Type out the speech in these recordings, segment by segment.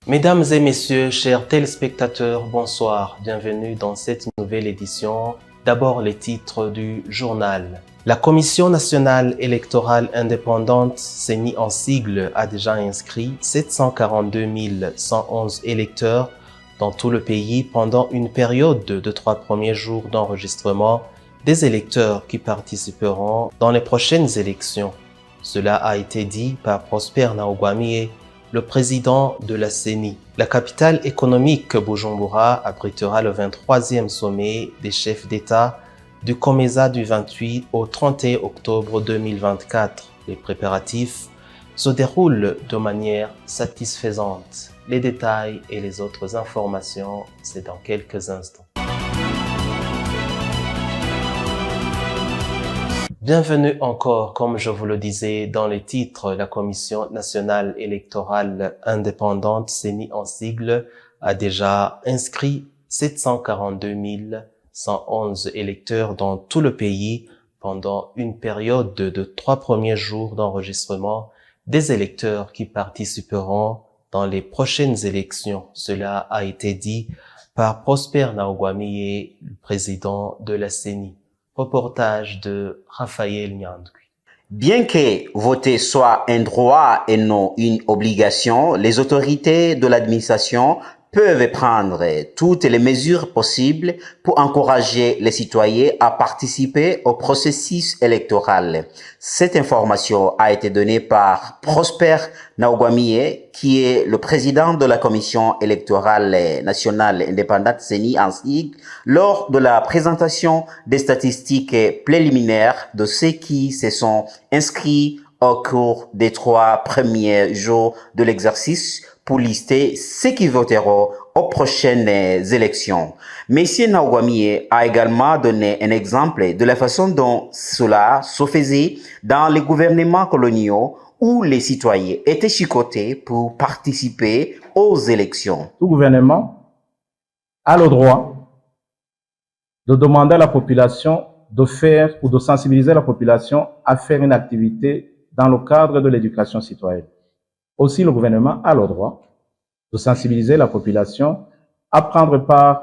Mesdames et messieurs, chers téléspectateurs, bonsoir. Bienvenue dans cette nouvelle édition. D'abord, les titres du journal. La Commission nationale électorale indépendante, CENI en sigle, a déjà inscrit 742 111 électeurs dans tout le pays pendant une période de 3 premiers jours d'enregistrement des électeurs qui participeront dans les prochaines élections. Cela a été dit par Prosper Ntahogwamiye, le président de la CENI. La capitale économique Bujumbura abritera le 23e sommet des chefs d'État du COMESA du 28 au 31 octobre 2024. Les préparatifs se déroulent de manière satisfaisante. Les détails et les autres informations, c'est dans quelques instants. Bienvenue encore, comme je vous le disais dans les titres, la Commission nationale électorale indépendante, CENI en sigle, a déjà inscrit 742 111 électeurs dans tout le pays pendant une période de 3 premiers jours d'enregistrement des électeurs qui participeront dans les prochaines élections. Cela a été dit par Prosper Ntahogwamiye, le président de la CENI. Reportage de Raphaël Nyandwi. Bien que voter soit un droit et non une obligation, les autorités de l'administration peuvent prendre toutes les mesures possibles pour encourager les citoyens à participer au processus électoral. Cette information a été donnée par Prosper Ntahogwamiye, qui est le président de la Commission électorale nationale indépendante CENI en sigle, lors de la présentation des statistiques préliminaires de ceux qui se sont inscrits au cours des 3 premiers jours de l'exercice pour lister ceux qui voteront aux prochaines élections. Monsieur Ntahogwamiye a également donné un exemple de la façon dont cela se faisait dans les gouvernements coloniaux où les citoyens étaient chicotés pour participer aux élections. Tout gouvernement a le droit de demander à la population de faire ou de sensibiliser la population à faire une activité dans le cadre de l'éducation citoyenne. Aussi, le gouvernement a le droit de sensibiliser la population à prendre part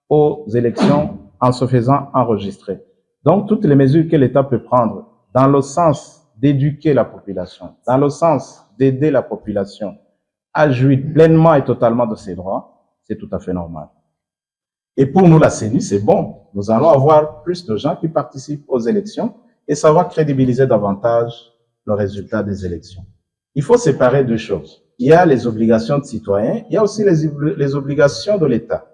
aux élections en se faisant enregistrer. Donc, toutes les mesures que l'État peut prendre dans le sens d'éduquer la population, dans le sens d'aider la population à jouir pleinement et totalement de ses droits, c'est tout à fait normal. Et pour nous, la CENI, c'est bon. Nous allons avoir plus de gens qui participent aux élections et ça va crédibiliser davantage le résultat des élections. Il faut séparer deux choses. Il y a les obligations de citoyens, il y a aussi les obligations de l'État.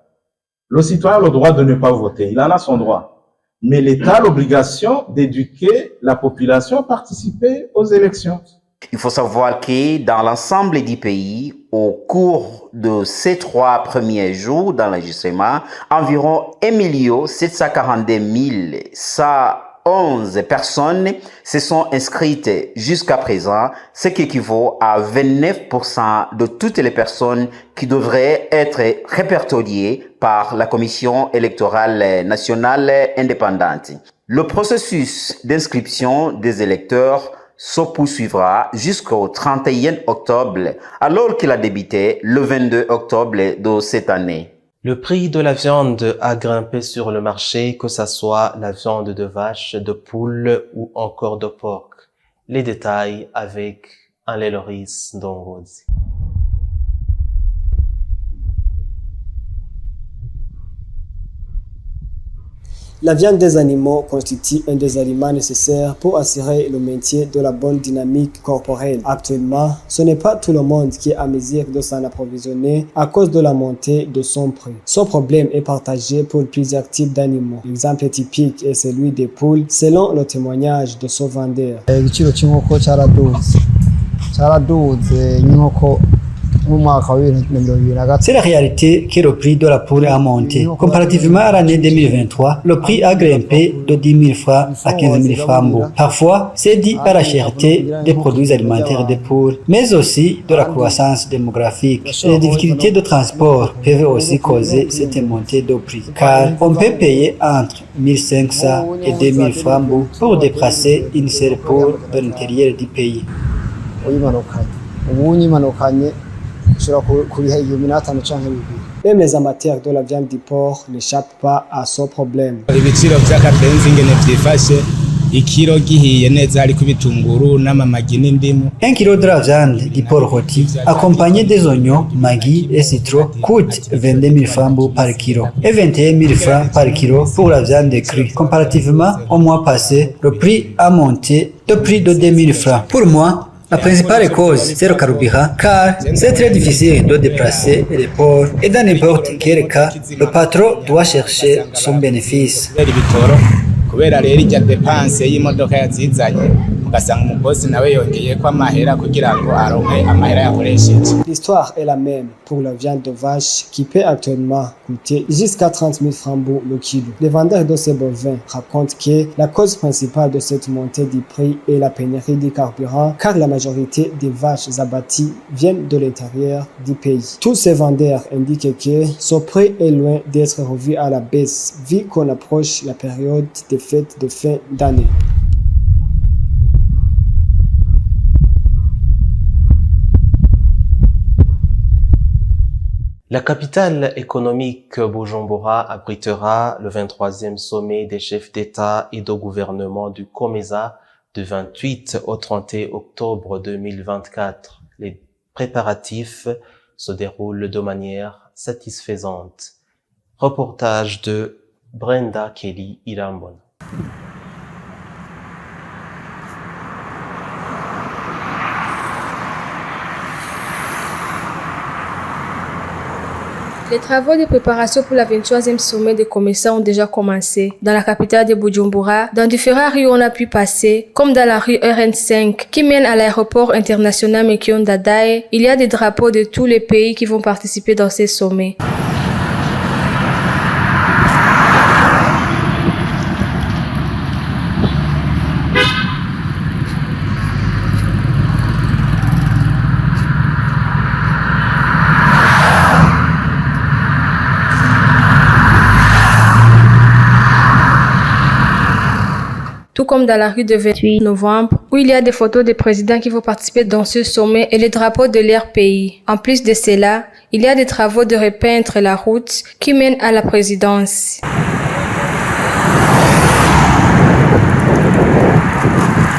Le citoyen a le droit de ne pas voter, il en a son droit. Mais l'État a l'obligation d'éduquer la population à participer aux élections. Il faut savoir que dans l'ensemble du pays, au cours de ces 3 premiers jours d'enregistrement, environ 1 742 111 personnes se sont inscrites jusqu'à présent, ce qui équivaut à 29% de toutes les personnes qui devraient être répertoriées par la Commission électorale nationale indépendante. Le processus d'inscription des électeurs se poursuivra jusqu'au 31 octobre, alors qu'il a débuté le 22 octobre de cette année. Le prix de la viande a grimpé sur le marché, que ce soit la viande de vache, de poule ou encore de porc. Les détails avec Alain Loris Ndongozi. La viande des animaux constitue un des aliments nécessaires pour assurer le maintien de la bonne dynamique corporelle. Actuellement, ce n'est pas tout le monde qui est à mesure de s'en approvisionner à cause de la montée de son prix. Ce problème est partagé pour plusieurs types d'animaux. L'exemple typique est celui des poules, selon le témoignage de ce vendeur. C'est la réalité que le prix de la poule a monté. Comparativement à l'année 2023, le prix a grimpé de 10 000 francs à 15 000 francs. Parfois, c'est dû à la cherté des produits alimentaires des poules, mais aussi de la croissance démographique. Les difficultés de transport peuvent aussi causer cette montée de prix, car on peut payer entre 1 500 et 2 000 francs pour déplacer une seule poule de l'intérieur du pays. Même les amateurs de la viande du porc n'échappent pas à ce problème. Un kilo de la viande du porc rôti, accompagné des oignons, maggi et citron, coûte 22 000 francs par kilo et 21 000 francs par kilo pour la viande crue. Comparativement au mois passé, le prix a monté de prix de 2 000 francs. Pour moi, la principale cause, c'est le carburant, car c'est très difficile de déplacer les porcs et dans n'importe quel cas, le patron doit chercher son bénéfice. kubera rero ijya dépense y'imodoka yazizanye ugasanga umubosi nawe yongeyeko amahera kugira ngo aronke amahera yakoresheje. L'histoire est la même pour la viande de vache qui peut actuellement coûter jusqu'à 30 000 francs le kilo. Les vendeurs de ces bovins racontent que la cause principale de cette montée du prix est la pénurie du carburant, car la majorité des vaches abattues viennent de l'intérieur du pays. Tous ces vendeurs indiquent que ce prix est loin d'être revu à la baisse vu qu'on approche la période des fêtes de fin d'année. La capitale économique Bujumbura abritera le 23e sommet des chefs d'État et de gouvernement du COMESA du 28 au 31 octobre 2024. Les préparatifs se déroulent de manière satisfaisante. Reportage de Brenda Kelly Irambon. Les travaux de préparation pour la 23e sommet de COMESA ont déjà commencé. Dans la capitale de Bujumbura, dans différentes rues on a pu passer, comme dans la rue RN5 qui mène à l'aéroport international Mekion Dadae, il y a des drapeaux de tous les pays qui vont participer dans ces sommets. Tout comme dans la rue de 28 novembre, où il y a des photos des présidents qui vont participer dans ce sommet et les drapeaux de leur pays. En plus de cela, il y a des travaux de repeindre la route qui mène à la présidence.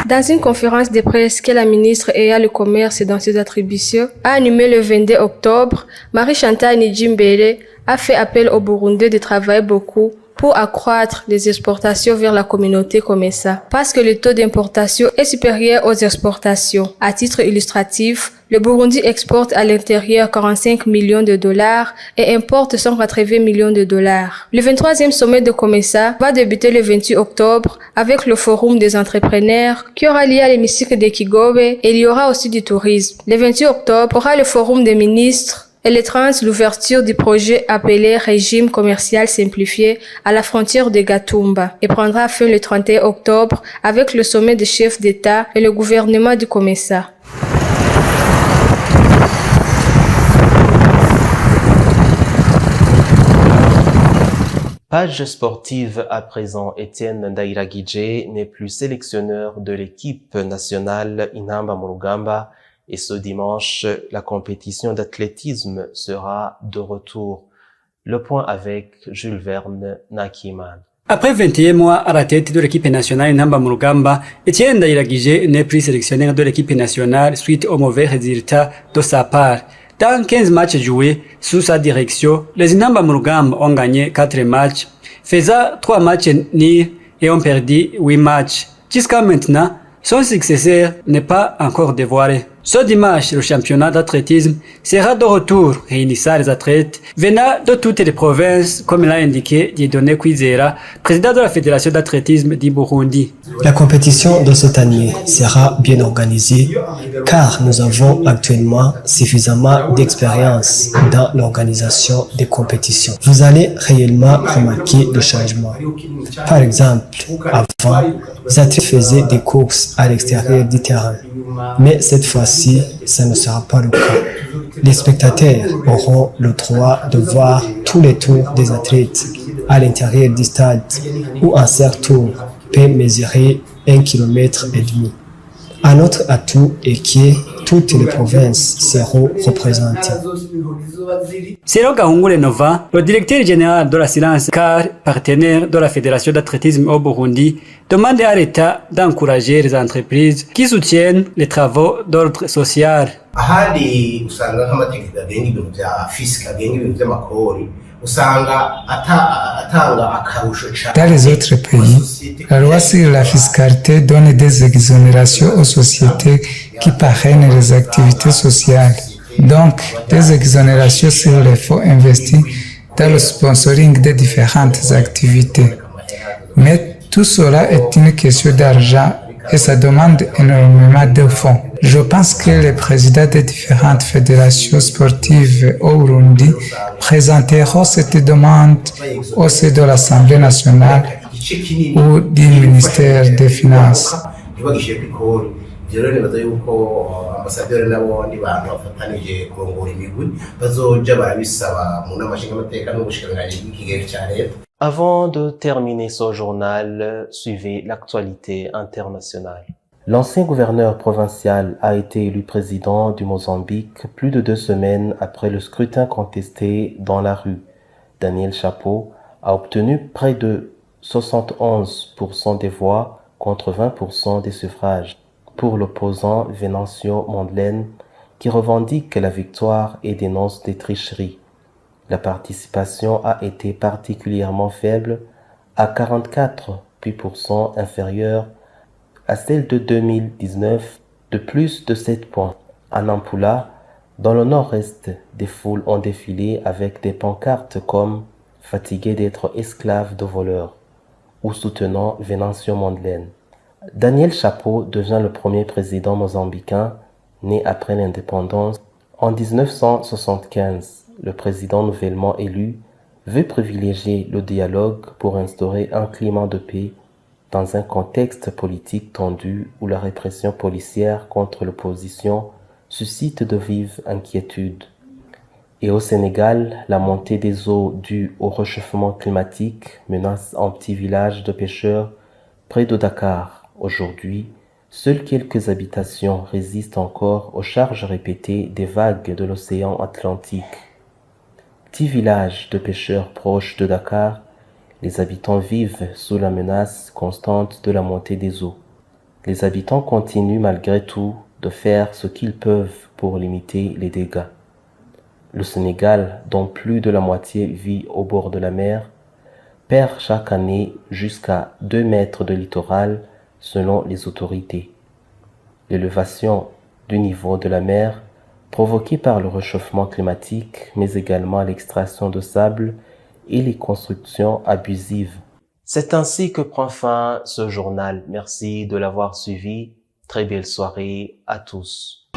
Dans une conférence de presse que la ministre ayant le commerce dans ses attributions a animée le 22 octobre, Marie-Chantal Nijimbele a fait appel aux Burundais de travailler beaucoup pour accroître les exportations vers la communauté COMESA, parce que le taux d'importation est supérieur aux exportations. À titre illustratif, le Burundi exporte à l'intérieur 45 millions de dollars et importe 180 millions de dollars. Le 23e sommet de COMESA va débuter le 28 octobre avec le forum des entrepreneurs qui aura lieu à l'hémicycle de Kigobe et il y aura aussi du tourisme. Le 28 octobre aura le forum des ministres et le 30, l'ouverture du projet appelé Régime commercial simplifié à la frontière de Gatumba et prendra fin le 31 octobre avec le sommet des chefs d'État et le gouvernement du COMESA. Page sportive à présent, Étienne Ndairagije n'est plus sélectionneur de l'équipe nationale Inamba Murugamba. Et ce dimanche, la compétition d'athlétisme sera de retour. Le point avec Jules Verne Nakiman. Après 21 mois à la tête de l'équipe nationale Inamba Murugamba, Etienne Ndairagije n'est plus sélectionneur de l'équipe nationale suite aux mauvais résultats de sa part. Dans 15 matchs joués sous sa direction, les Inamba Murugamba ont gagné 4 matchs, faisant 3 matchs nuls et ont perdu 8 matchs. Jusqu'à maintenant, son successeur n'est pas encore dévoilé. Ce dimanche, le championnat d'athlétisme sera de retour, réunissant les athlètes venant de toutes les provinces, comme l'a indiqué Dieudonné Kwizera, président de la Fédération d'athlétisme du Burundi. La compétition de cette année sera bien organisée car nous avons actuellement suffisamment d'expérience dans l'organisation des compétitions. Vous allez réellement remarquer le changement. Par exemple, avant, les athlètes faisaient des courses à l'extérieur du terrain. Mais cette fois-ci, ça ne sera pas le cas. Les spectateurs auront le droit de voir tous les tours des athlètes à l'intérieur du stade, où un certain tour peut mesurer 1,5 km. Un autre atout est que toutes les provinces seront représentées. Selon Gahungu Nova, le directeur général de l'assurance car partenaire de la Fédération d'athlétisme au Burundi, demande à l'État d'encourager les entreprises qui soutiennent les travaux d'ordre social. Ahandi usanga nk'amategeko agenga ibintu bya fisika agenga ibintu by'amakori usanga atanga akarusho cyane. Dans les autres pays, la loi sur la fiscalité donne des exonérations aux sociétés qui parrainent les activités sociales. Donc, des exonérations sur les fonds investis dans le sponsoring des différentes activités. Mais tout cela est une question d'argent et ça demande énormément de fonds. Je pense que les présidents des différentes fédérations sportives au Burundi présenteront cette demande au sein de l'Assemblée nationale ou du ministère des Finances. Avant de terminer ce journal, suivez l'actualité internationale. L'ancien gouverneur provincial a été élu président du Mozambique plus de 2 semaines après le scrutin contesté dans la rue. Daniel Chapo a obtenu près de 71% des voix contre 20% des suffrages pour l'opposant Venancio Mondlane qui revendique la victoire et dénonce des tricheries. La participation a été particulièrement faible, à 44% inférieure à celle de 2019, de plus de 7 points. À Nampula, dans le nord-est, des foules ont défilé avec des pancartes comme « Fatigués d'être esclaves de voleurs » ou soutenant Venancio Mondlane. Daniel Chapo devient le premier président mozambicain né après l'indépendance en 1975. Le président nouvellement élu veut privilégier le dialogue pour instaurer un climat de paix dans un contexte politique tendu où la répression policière contre l'opposition suscite de vives inquiétudes. Et au Sénégal, la montée des eaux due au réchauffement climatique menace un petit village de pêcheurs près de Dakar. Aujourd'hui, seules quelques habitations résistent encore aux charges répétées des vagues de l'océan Atlantique. Petit village de pêcheurs proche de Dakar, les habitants vivent sous la menace constante de la montée des eaux. Les habitants continuent malgré tout de faire ce qu'ils peuvent pour limiter les dégâts. Le Sénégal, dont plus de la moitié vit au bord de la mer, perd chaque année jusqu'à 2 mètres de littoral selon les autorités. L'élévation du niveau de la mer provoquée par le réchauffement climatique, mais également l'extraction de sable et les constructions abusives. C'est ainsi que prend fin ce journal. Merci de l'avoir suivi. Très belle soirée à tous.